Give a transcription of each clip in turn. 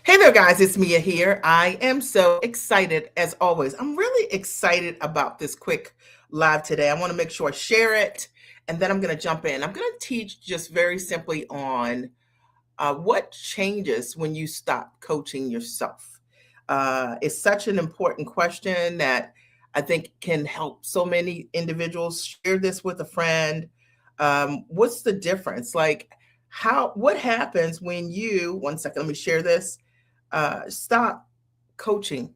Hey there, guys. It's Mia here. I am so excited as always. I'm really excited about this quick live today. I want to make sure I share it and then I'm going to jump in. I'm going to teach just very simply on what changes when you stop coaching yourself. It's such an important question that I think can help so many individuals. Share this with a friend. What's the difference? What happens when one second, let me share this, stop coaching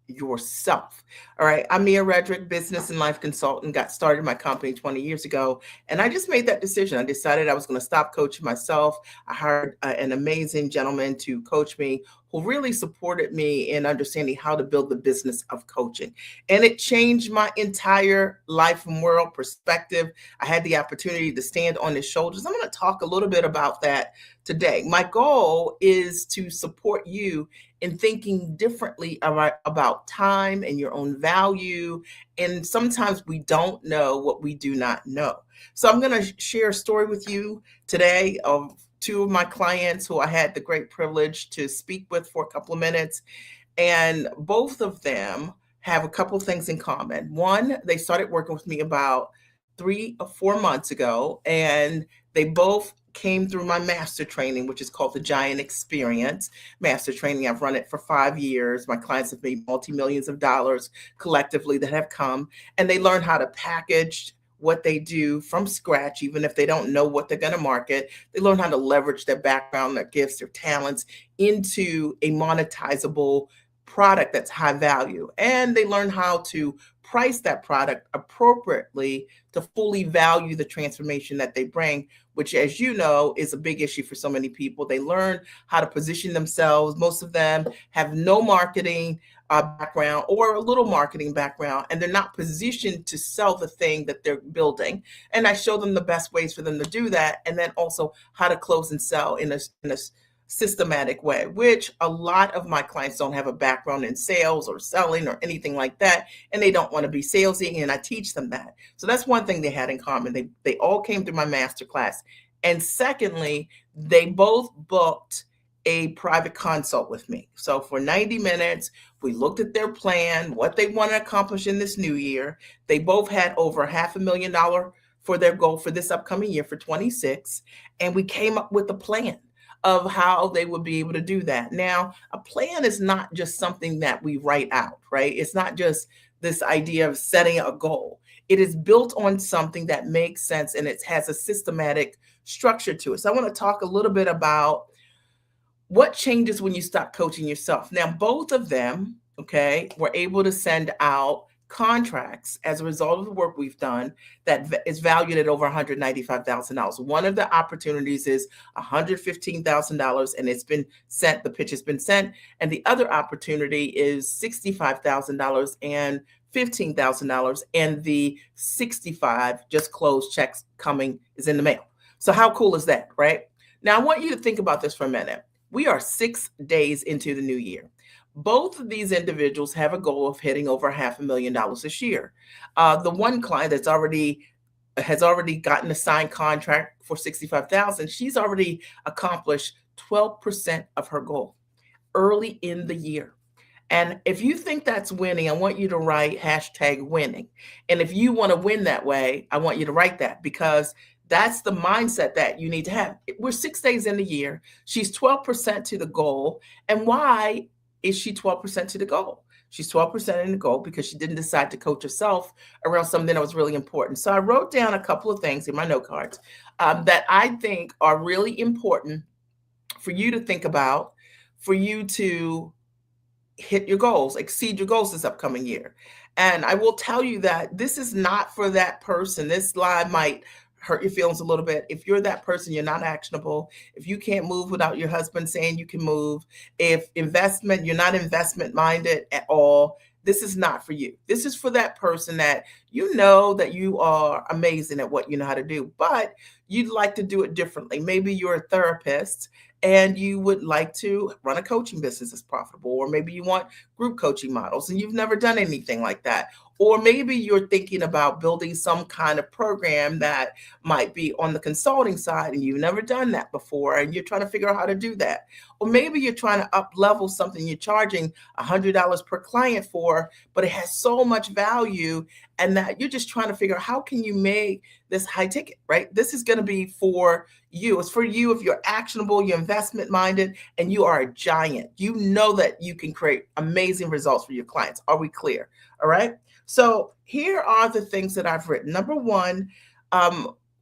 yourself. All right. I'm Mia Redrick, business and life consultant, got started my company 20 years ago. And I just made that decision. I decided I was going to stop coaching myself. I hired an amazing gentleman to coach me who really supported me in understanding how to build the business of coaching. And it changed my entire life and world perspective. I had the opportunity to stand on his shoulders. I'm going to talk a little bit about that today. My goal is to support you in thinking differently about time and your own value. And sometimes we don't know what we do not know. So I'm going to share a story with you today of two of my clients who I had the great privilege to speak with for a couple of minutes. And both of them have a couple of things in common. One, they started working with me about 3 or 4 months ago, and they both came through my master training, which is called the Giant Experience Master Training. I've run it for 5 years. My clients have made multi-millions of dollars collectively that have come, and they learn how to package what they do from scratch, even if they don't know what they're going to market. They learn how to leverage their background, their gifts, their talents into a monetizable product that's high value. And they learn how to price that product appropriately to fully value the transformation that they bring, which, as you know, is a big issue for so many people. They learn how to position themselves. Most of them have no marketing background or a little marketing background, and they're not positioned to sell the thing that they're building. And I show them the best ways for them to do that, and then also how to close and sell in a systematic way, which a lot of my clients don't have a background in sales or selling or anything like that, and they don't want to be salesy, and I teach them that. So that's one thing they had in common. They all came through my master class. And secondly, they both booked a private consult with me. So for 90 minutes, we looked at their plan, what they want to accomplish in this new year. They both had over $500,000 for their goal for this upcoming year for 26, and we came up with a plan of how they would be able to do that. Now, a plan is not just something that we write out, right? It's not just this idea of setting a goal. It is built on something that makes sense, and it has a systematic structure to it. So I want to talk a little bit about what changes when you stop coaching yourself. Now, both of them, okay, were able to send out contracts as a result of the work we've done that is valued at over $195,000. One of the opportunities is $115,000, and it's been sent, the pitch has been sent. And the other opportunity is $65,000 and $15,000. And the 65 just closed checks coming is in the mail. So how cool is that, right? Now, I want you to think about this for a minute. We are 6 days into the new year. Both of these individuals have a goal of hitting over $500,000 this year. The one client has already gotten a signed contract for 65,000. She's already accomplished 12% of her goal early in the year. And if you think that's winning, I want you to write hashtag winning. And if you want to win that way, I want you to write that, because that's the mindset that you need to have. We're 6 days in the year. She's 12% to the goal. And why is she 12% to the goal? She's 12% in the goal because she didn't decide to coach herself around something that was really important. So I wrote down a couple of things in my note cards that I think are really important for you to think about, for you to hit your goals, exceed your goals this upcoming year. And I will tell you that this is not for that person. This live might hurt your feelings a little bit. If you're that person, you're not actionable. If you can't move without your husband saying you can move, if investment, you're not investment minded at all, this is not for you. This is for that person that you know that you are amazing at what you know how to do, but you'd like to do it differently. Maybe you're a therapist and you would like to run a coaching business that's profitable, or maybe you want group coaching models and you've never done anything like that. Or maybe you're thinking about building some kind of program that might be on the consulting side and you've never done that before and you're trying to figure out how to do that. Or maybe you're trying to up level something you're charging $100 per client for, but it has so much value and that you're just trying to figure out how can you make this high ticket, right? This is going to be for you. It's for you if you're actionable, you're investment minded, and you are a giant. You know that you can create amazing results for your clients. Are we clear? All right. So here are the things that I've written. Number one,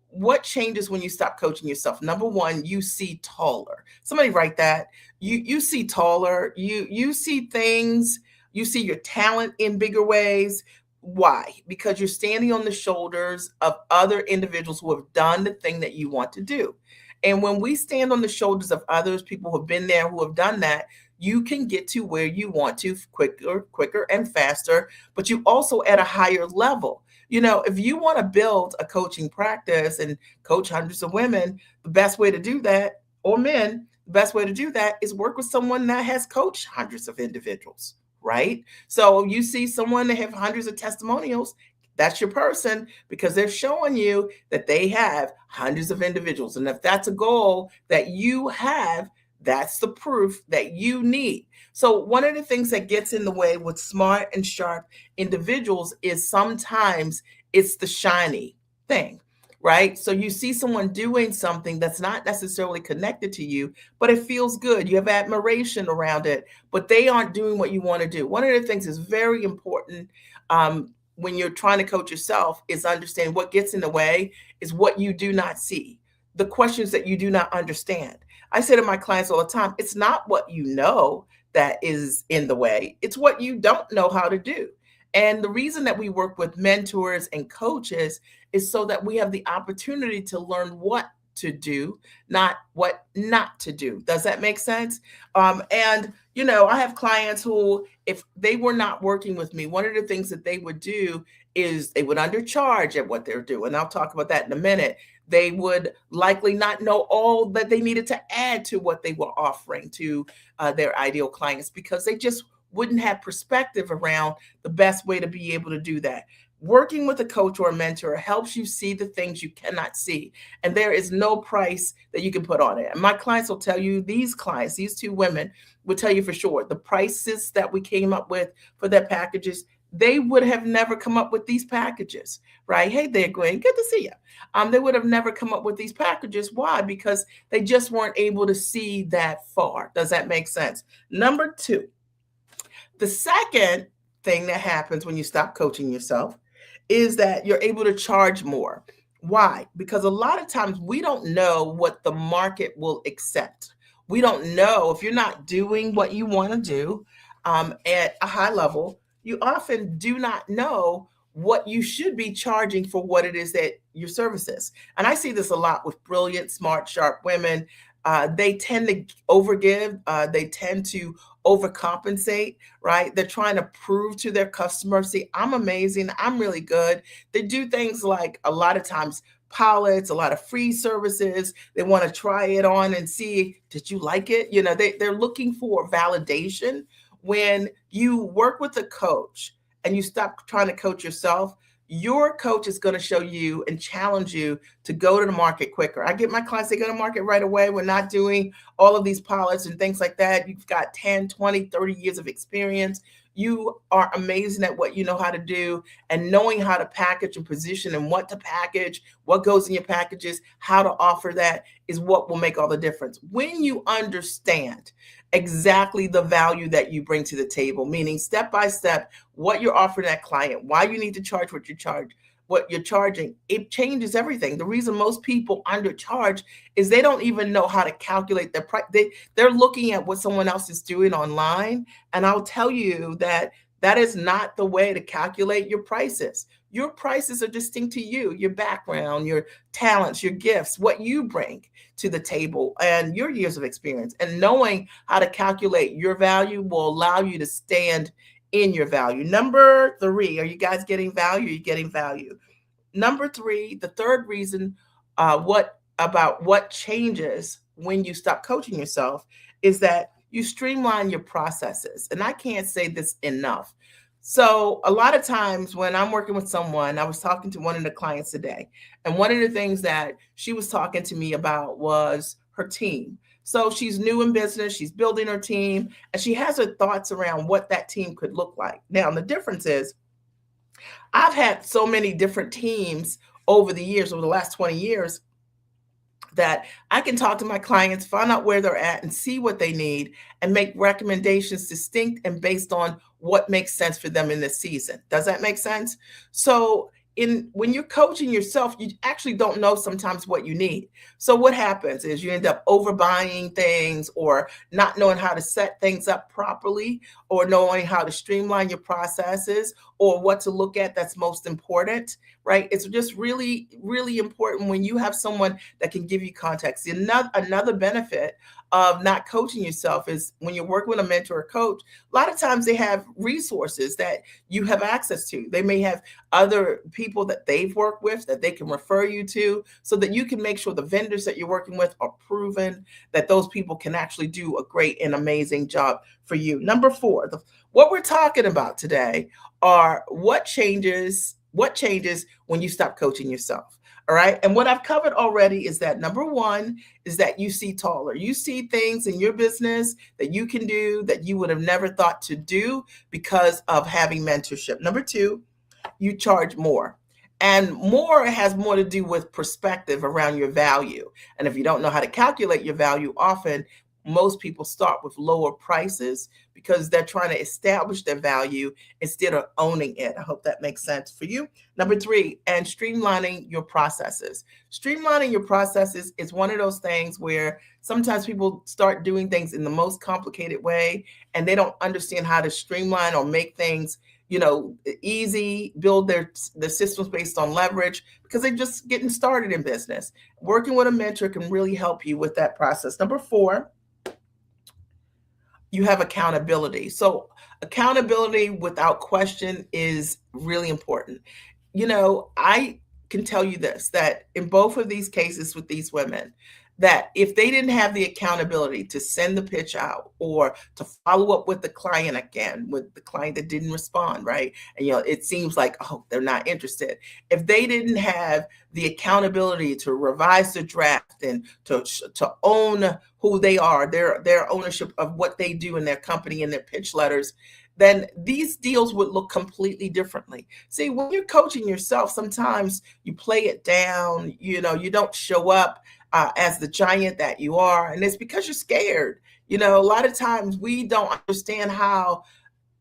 what changes when you stop coaching yourself? Number one, you see taller. Somebody write that. You see taller. You see things. You see your talent in bigger ways. Why? Because you're standing on the shoulders of other individuals who have done the thing that you want to do. And when we stand on the shoulders of others, people who have been there, who have done that, you can get to where you want to quicker and faster, but you also at a higher level. You know, if you want to build a coaching practice and coach hundreds of women, the best way to do that, or men, the best way to do that is work with someone that has coached hundreds of individuals, right? So you see someone that have hundreds of testimonials, that's your person because they're showing you that they have hundreds of individuals. And if that's a goal that you have, that's the proof that you need. So one of the things that gets in the way with smart and sharp individuals is sometimes it's the shiny thing, right? So you see someone doing something that's not necessarily connected to you, but it feels good. You have admiration around it, but they aren't doing what you want to do. One of the things is very important when you're trying to coach yourself is understanding what gets in the way is what you do not see, the questions that you do not understand. I say to my clients all the time, it's not what you know that is in the way, it's what you don't know how to do. And the reason that we work with mentors and coaches is so that we have the opportunity to learn what to do, not what not to do. Does that make sense? And, you know, I have clients who, if they were not working with me, one of the things that they would do is they would undercharge at what they're doing. I'll talk about that in a minute. They would likely not know all that they needed to add to what they were offering to their ideal clients because they just wouldn't have perspective around the best way to be able to do that. Working with a coach or a mentor helps you see the things you cannot see. And there is no price that you can put on it. And my clients will tell you, these clients, these two women will tell you for sure, the prices that we came up with for their packages, they would have never come up with these packages, right? Hey there, Gwen, good to see you. They would have never come up with these packages. Why? Because they just weren't able to see that far. Does that make sense? Number two, the second thing that happens when you stop coaching yourself is that you're able to charge more. Why? Because a lot of times we don't know what the market will accept. We don't know if you're not doing what you want to do at a high level, you often do not know what you should be charging for what it is that your service is. And I see this a lot with brilliant, smart, sharp women. They tend to overgive. They tend to overcompensate, right? They're trying to prove to their customer, see, I'm amazing. I'm really good. They do things like a lot of times pilots, a lot of free services. They want to try it on and see, did you like it? You know, they're looking for validation. When you work with a coach and you stop trying to coach yourself, your coach is going to show you and challenge you to go to the market quicker. I get my clients, they go to market right away. We're not doing all of these pilots and things like that. You've got 10, 20, 30 years of experience. You are amazing at what you know how to do, and knowing how to package and position and what to package, what goes in your packages, how to offer that is what will make all the difference. When you understand exactly the value that you bring to the table, meaning step by step, what you're offering that client, why you need to charge what you're charging, it changes everything. The reason most people undercharge is they don't even know how to calculate their price. They're looking at what someone else is doing online. And I'll tell you that that is not the way to calculate your prices. Your prices are distinct to you, your background, your talents, your gifts, what you bring to the table, and your years of experience. And knowing how to calculate your value will allow you to stand in your value. Number three, are you guys getting value? Are you getting value? Number three, the third reason, what changes when you stop coaching yourself is that you streamline your processes. And I can't say this enough. So a lot of times when I'm working with someone, I was talking to one of the clients today, and one of the things that she was talking to me about was her team. So she's new in business, she's building her team, and she has her thoughts around what that team could look like. Now, the difference is I've had so many different teams over the years, over the last 20 years, that I can talk to my clients, find out where they're at, and see what they need, and make recommendations distinct and based on what makes sense for them in this season. Does that make sense? So, in when you're coaching yourself, you actually don't know sometimes what you need. So what happens is you end up overbuying things, or not knowing how to set things up properly, or knowing how to streamline your processes, or what to look at that's most important, right? It's just really, really important when you have someone that can give you context. Another benefit of not coaching yourself is when you're working with a mentor or coach, a lot of times they have resources that you have access to. They may have other people that they've worked with that they can refer you to, so that you can make sure the vendors that you're working with are proven, that those people can actually do a great and amazing job for you. Number four, what we're talking about today are what changes when you stop coaching yourself. All right. And what I've covered already is that number one is that you see taller. You see things in your business that you can do that you would have never thought to do because of having mentorship. Number two, you charge more. And more has more to do with perspective around your value. And if you don't know how to calculate your value, often most people start with lower prices because they're trying to establish their value instead of owning it. I hope that makes sense for you. Number three, and streamlining your processes. Streamlining your processes is one of those things where sometimes people start doing things in the most complicated way, and they don't understand how to streamline or make things easy, build their systems based on leverage, because they're just getting started in business. Working with a mentor can really help you with that process. Number four, you have accountability. So accountability without question is really important. I can tell you this, that in both of these cases with these women, that if they didn't have the accountability to send the pitch out, or to follow up with the client again, with the client that didn't respond, right? And it seems like, oh, they're not interested. If they didn't have the accountability to revise the draft, and to own who they are, their ownership of what they do in their company and their pitch letters, then these deals would look completely differently. See, when you're coaching yourself, sometimes you play it down, you don't show up as the giant that you are, and it's because you're scared. A lot of times we don't understand how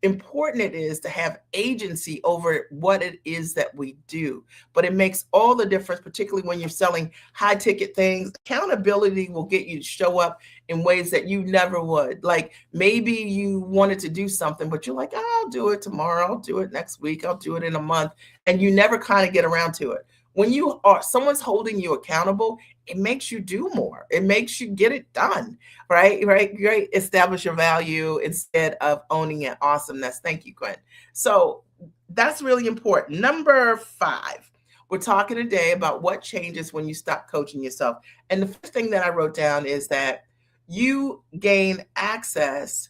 important it is to have agency over what it is that we do. But it makes all the difference, particularly when you're selling high ticket things. Accountability will get you to show up in ways that you never would. Like, maybe you wanted to do something, but you're like, oh, I'll do it tomorrow, I'll do it next week, I'll do it in a month. And you never kind of get around to it. When someone's holding you accountable, it makes you do more. It makes you get it done. Right. Great. Establish your value instead of owning it. Awesomeness. Thank you, Gwen. So that's really important. Number five, we're talking today about what changes when you stop coaching yourself. And the first thing that I wrote down is that you gain access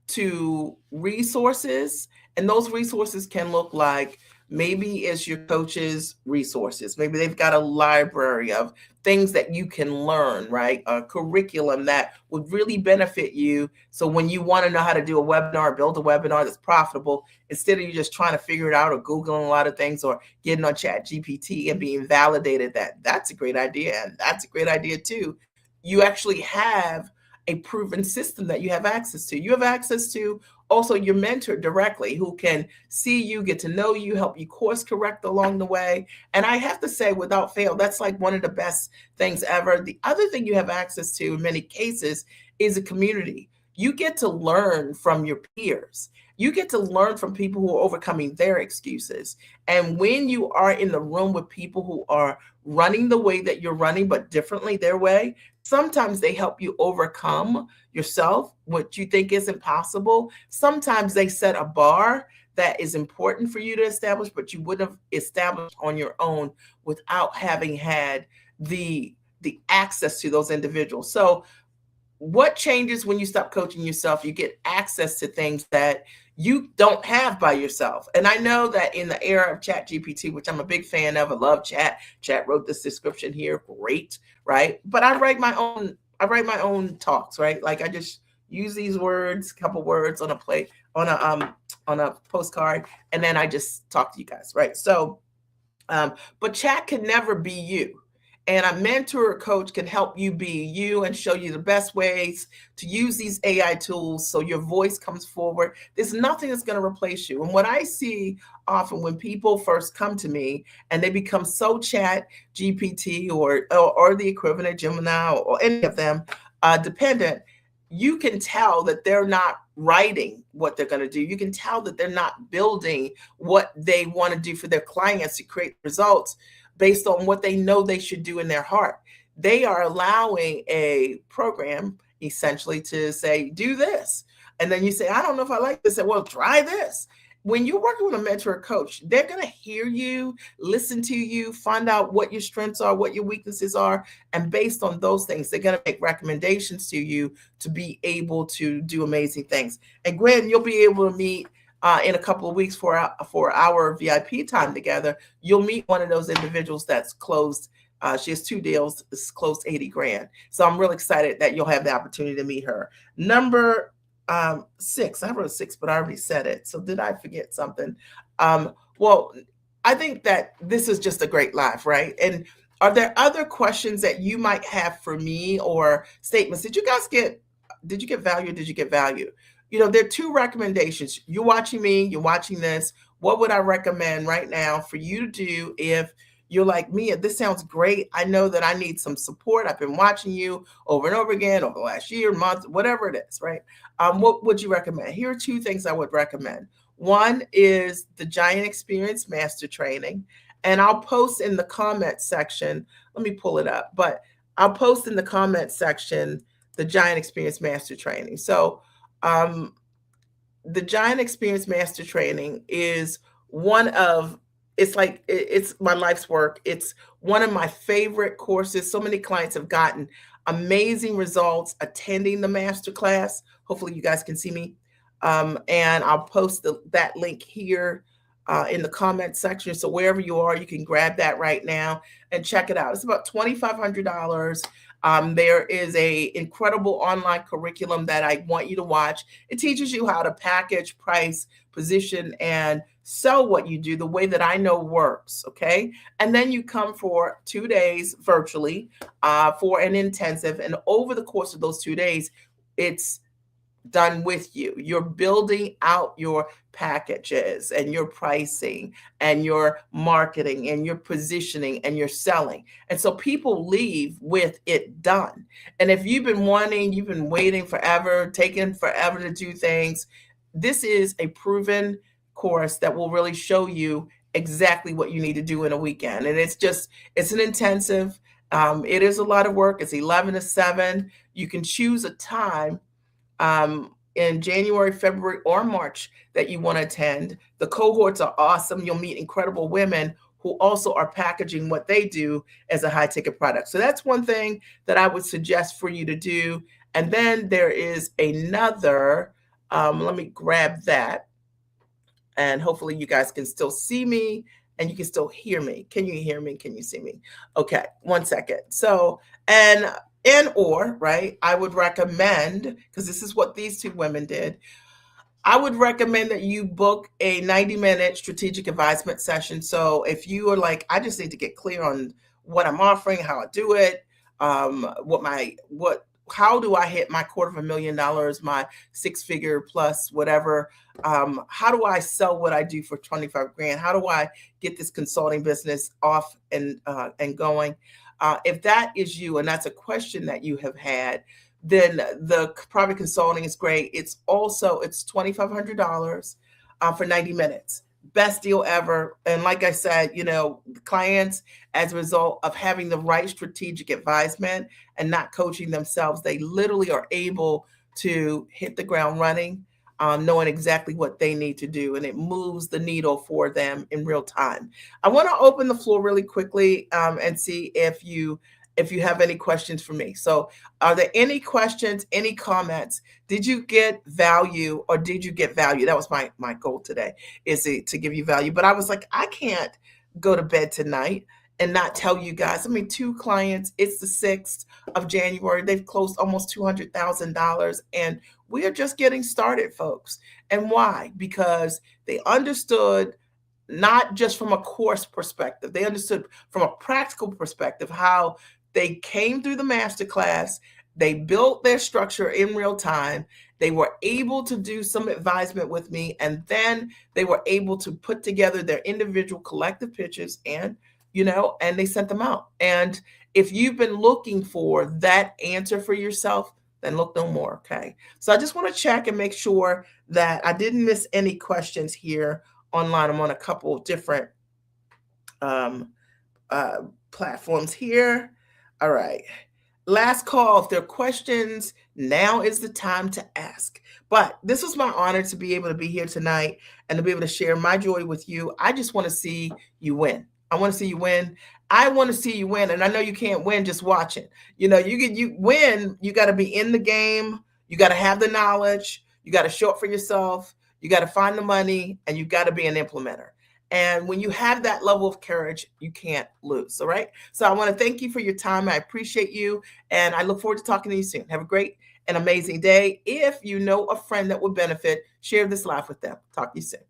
to resources, and those resources can look like, maybe it's your coach's resources. Maybe they've got a library of things that you can learn, right? A curriculum that would really benefit you. So when you want to know how to do a webinar, build a webinar that's profitable, instead of you just trying to figure it out, or Googling a lot of things, or getting on Chat GPT and being validated that that's a great idea, and that's a great idea too, you actually have a proven system that you have access to. You have access to also your mentor directly, who can see you, get to know you, help you course correct along the way. And I have to say, without fail, that's like one of the best things ever. The other thing you have access to in many cases is a community. You get to learn from your peers. You get to learn from people who are overcoming their excuses. And when you are in the room with people who are running the way that you're running, but differently their way, sometimes they help you overcome yourself, what you think is impossible. Sometimes they set a bar that is important for you to establish, but you wouldn't have established on your own without having had the access to those individuals. So what changes when you stop coaching yourself? You get access to things that you don't have by yourself. And I know that in the era of Chat GPT, which I'm a big fan of, I love Chat wrote this description here, great, right? But I write my own talks, right? Like I just use these words, a couple words on a plate, on a postcard, and then I just talk to you guys, right? So but chat can never be you. And a mentor or coach can help you be you and show you the best ways to use these AI tools so your voice comes forward. There's nothing that's going to replace you. And what I see often when people first come to me and they become so chat GPT or the equivalent of Gemini or any of them dependent, you can tell that they're not writing what they're going to do. You can tell that they're not building what they want to do for their clients to create results based on what they know they should do in their heart. They are allowing a program essentially to say, do this. And then you say, I don't know if I like this. Say, well, try this. When you're working with a mentor or coach, they're going to hear you, listen to you, find out what your strengths are, what your weaknesses are. And based on those things, they're going to make recommendations to you to be able to do amazing things. And Gwen, you'll be able to meet in a couple of weeks for our VIP time together. You'll meet one of those individuals that's closed. She has 2 deals. It's closed 80 grand. So I'm really excited that you'll have the opportunity to meet her. Number 6. I wrote 6, but I already said it. So did I forget something? Well, I think that this is just a great live, right? And are there other questions that you might have for me or statements? Did you get value? Did you get value? There are 2 recommendations. You're watching me, you're watching this. What would I recommend right now for you to do if you're like, Mia, this sounds great. I know that I need some support. I've been watching you over and over again over the last year, month, whatever it is, right? What would you recommend? Here are 2 things I would recommend. One is the Giant Experience Master Training. And I'll post in the comment section. Let me pull it up. But I'll post in the comment section the Giant Experience Master Training. So the Giant Experience Master Training is it's my life's work. It's one of my favorite courses. So many clients have gotten amazing results attending the master class. Hopefully you guys can see me. And I'll post that link here in the comment section. So wherever you are, you can grab that right now and check it out. It's about $2,500. There is a incredible online curriculum that I want you to watch. It teaches you how to package, price, position, and sell what you do the way that I know works, okay? And then you come for 2 days virtually for an intensive. And over the course of those 2 days, it's done with you. You're building out your packages and your pricing and your marketing and your positioning and your selling. And so people leave with it done. And if you've been waiting forever, taking forever to do things, this is a proven course that will really show you exactly what you need to do in a weekend. And it's an intensive. It is a lot of work. It's 11 to 7. You can choose a time in January, February, or March that you want to attend. The cohorts are awesome. You'll meet incredible women who also are packaging what they do as a high ticket product. So that's one thing that I would suggest for you to do. And then there is another, let me grab that. And hopefully you guys can still see me and you can still hear me. Can you hear me? Can you see me? Okay, 1 second. So, or, right, I would recommend, because this is what these 2 women did, I would recommend that you book a 90-minute strategic advisement session. So if you are like, I just need to get clear on what I'm offering, how I do it, how do I hit my $250,000, my 6-figure plus whatever? How do I sell what I do for 25 grand? How do I get this consulting business off and going? If that is you, and that's a question that you have had, then the private consulting is great. It's $2,500 for 90 minutes. Best deal ever. And like I said, clients, as a result of having the right strategic advisement and not coaching themselves, they literally are able to hit the ground running, knowing exactly what they need to do. And it moves the needle for them in real time. I want to open the floor really quickly and see if you if you have any questions for me. So, are there any questions, any comments? Did you get value or did you get value? That was my goal today, is to give you value. But I was like, I can't go to bed tonight and not tell you guys. I mean, two clients, it's the 6th of January. They've closed almost $200,000 and we are just getting started, folks. And why? Because they understood, not just from a course perspective, they understood from a practical perspective how they came through the masterclass, they built their structure in real time, they were able to do some advisement with me, and then they were able to put together their individual collective pitches, and and they sent them out. And if you've been looking for that answer for yourself, then look no more. Okay. So I just want to check and make sure that I didn't miss any questions here online. I'm on a couple of different um, uh, platforms here. All right. Last call. If there are questions, now is the time to ask. But this was my honor to be able to be here tonight and to be able to share my joy with you. I just want to see you win. I want to see you win. I want to see you win. And I know you can't win just watching. You win, you got to be in the game. You got to have the knowledge. You got to show up for yourself. You got to find the money, and you got to be an implementer. And when you have that level of courage, you can't lose. All right. So I want to thank you for your time. I appreciate you. And I look forward to talking to you soon. Have a great and amazing day. If you know a friend that would benefit, share this live with them. Talk to you soon.